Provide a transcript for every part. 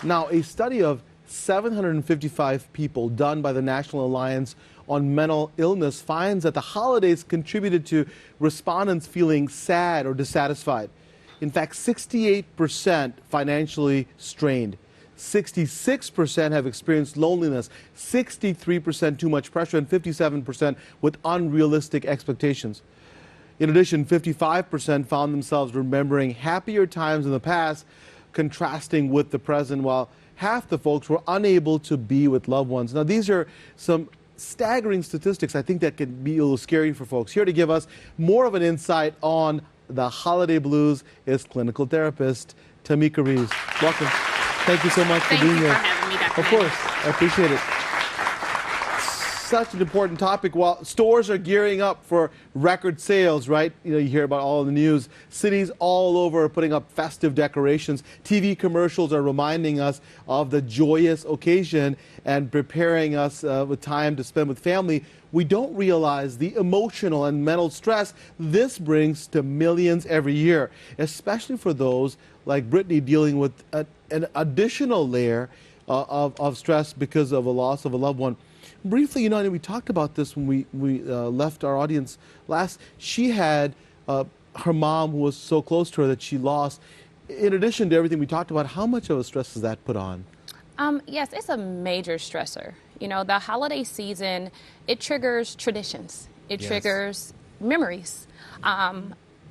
Now, a study of 755 people done by the National Alliance on Mental Illness finds that the holidays contributed to respondents feeling sad or dissatisfied. In fact, 68% financially strained. 66% have experienced loneliness, 63% too much pressure, and 57% with unrealistic expectations. In addition, 55% found themselves remembering happier times in the past, contrasting with the present, while half the folks were unable to be with loved ones. Now, these are some staggering statistics I think that can be a little scary for folks. Here to give us more of an insight on the holiday blues is clinical therapist Tamika Reeves. Welcome. Thank you so much for being here. Thank you for having me, Dr. Of course, I appreciate it. Such an important topic. While stores are gearing up for record sales, right? You hear about all in the news. Cities all over are putting up festive decorations. TV commercials are reminding us of the joyous occasion and preparing us with time to spend with family. We don't realize the emotional and mental stress this brings to millions every year, especially for those like Brittany dealing with an additional layer of stress because of a loss of a loved one. Briefly, we talked about this when we left our audience last. She had her mom who was so close to her that she lost. In addition to everything we talked about, how much of a stress does that put on? Yes, it's a major stressor. The holiday season, it triggers traditions. It triggers memories.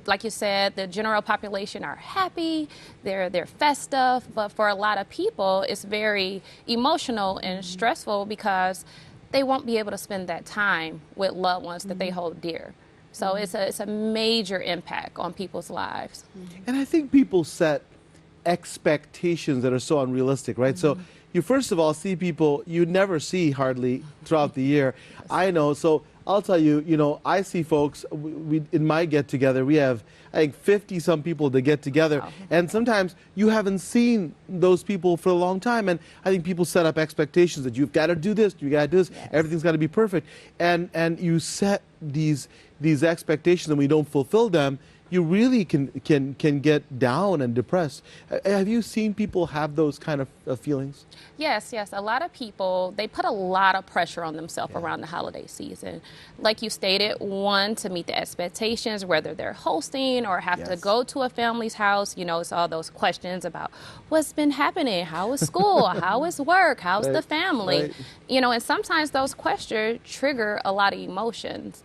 Like you said, the general population are happy, they're festive, but for a lot of people, it's very emotional and stressful because they won't be able to spend that time with loved ones that they hold dear. So it's a major impact on people's lives. And I think people set expectations that are so unrealistic, right? So you first of all see people you never see hardly throughout the year. I know, so I'll tell you, I see folks, in my get-together, we have, I think, 50-some people that get together. Wow. And sometimes you haven't seen those people for a long time. And I think people set up expectations that you've got to do this, you got to do this, everything's got to be perfect. And you set these expectations and we don't fulfill them, you really can get down and depressed. Have you seen people have those kind of feelings? Yes. A lot of people, they put a lot of pressure on themselves around the holiday season. Like you stated, one, to meet the expectations, whether they're hosting or have to go to a family's house. It's all those questions about what's been happening, how is school, how is work, how's the family? And sometimes those questions trigger a lot of emotions.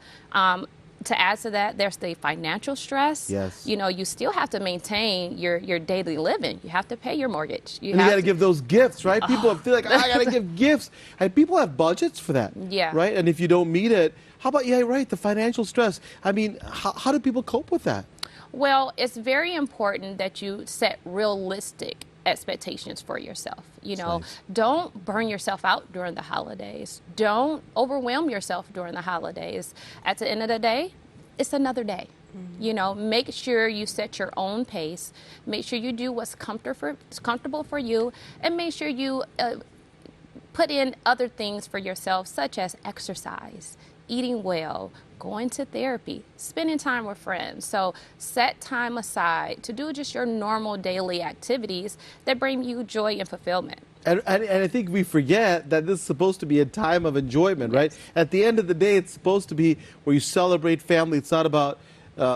To add to that, there's the financial stress. Yes. You still have to maintain your daily living. You have to pay your mortgage. You got to give those gifts, right? People feel like, I got to give gifts. And people have budgets for that. Yeah. Right? And if you don't meet it, how about, the financial stress? I mean, how do people cope with that? Well, it's very important that you set realistic expectations for yourself. Don't burn yourself out during the holidays. Don't overwhelm yourself during the holidays. At the end of the day, it's another day. Make sure you set your own pace. Make sure you do what's comfortable for you, and make sure you put in other things for yourself, such as exercise, eating well, going to therapy, spending time with friends. So set time aside to do just your normal daily activities that bring you joy and fulfillment. And I think we forget that this is supposed to be a time of enjoyment, right? At the end of the day, it's supposed to be where you celebrate family. It's not about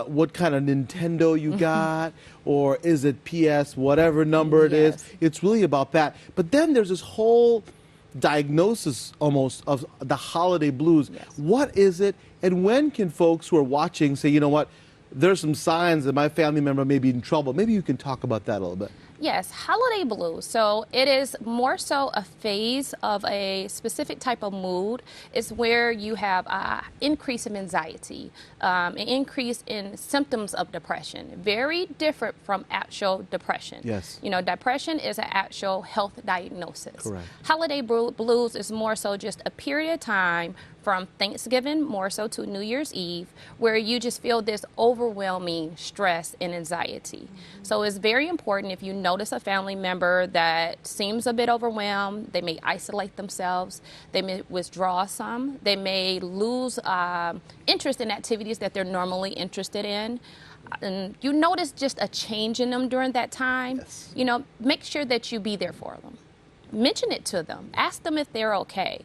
what kind of Nintendo you got, or is it PS, whatever number it is. It's really about that. But then there's this whole diagnosis almost of the holiday blues. What is it, and when can folks who are watching say, there's some signs that my family member may be in trouble? Maybe you can talk about that a little bit. Yes, holiday blues. So it is more so a phase of a specific type of mood. It's where you have an increase in anxiety, an increase in symptoms of depression. Very different from actual depression. Yes. Depression is an actual health diagnosis. Correct. Holiday blues is more so just a period of time from Thanksgiving more so to New Year's Eve, where you just feel this overwhelming stress and anxiety. So it's very important, if you notice a family member that seems a bit overwhelmed, they may isolate themselves, they may withdraw some, they may lose interest in activities that they're normally interested in. and you notice just a change in them during that time, you know, make sure that you be there for them. Mention it to them. Ask them if they're okay.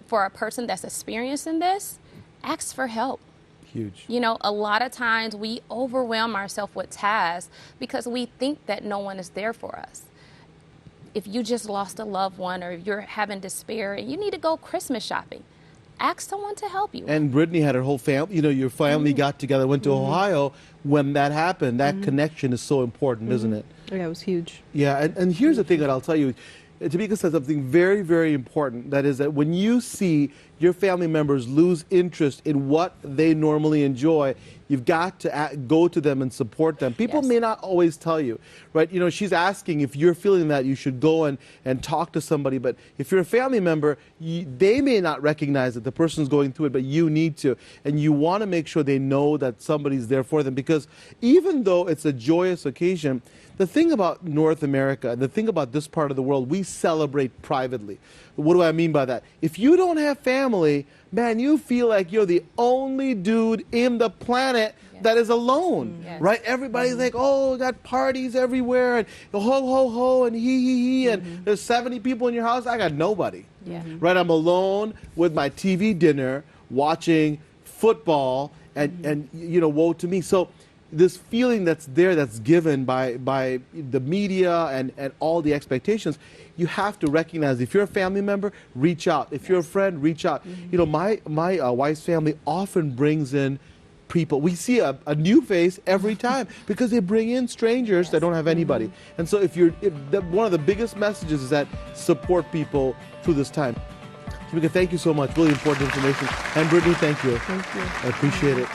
For a person that's experiencing this, ask for help. Huge. You know, a lot of times we overwhelm ourselves with tasks because we think that no one is there for us. If you just lost a loved one or you're having despair and you need to go Christmas shopping, ask someone to help you. And Brittany had her whole family, you know, your family got together, went to Ohio when that happened. That connection is so important, isn't it? Yeah, it was huge. Yeah, and here's the thing that I'll tell you. Tamika said something very, very important. That is that when you see your family members lose interest in what they normally enjoy, you've got to go to them and support them. People may not always tell you, right? You know, she's asking if you're feeling that you should go and talk to somebody. But if you're a family member, they may not recognize that the person's going through it, but you need to. And you want to make sure they know that somebody's there for them. Because even though it's a joyous occasion, the thing about North America, the thing about this part of the world, we celebrate privately. What do I mean by that? If you don't have family, man, you feel like you're the only dude in the planet that is alone, right? Everybody's like, oh, got parties everywhere, and ho, ho, ho, and he, and there's 70 people in your house. I got nobody, right? I'm alone with my TV dinner, watching football, and you know, woe to me. So this feeling that's there, that's given by the media and all the expectations, you have to recognize. If you're a family member, reach out. If you're a friend, reach out. You know, my wife's family often brings in people. We see a new face every time because they bring in strangers that don't have anybody. And so one of the biggest messages is that support people through this time. Tamika, thank you so much. Really important information. And Brittany, thank you. Thank you. I appreciate it.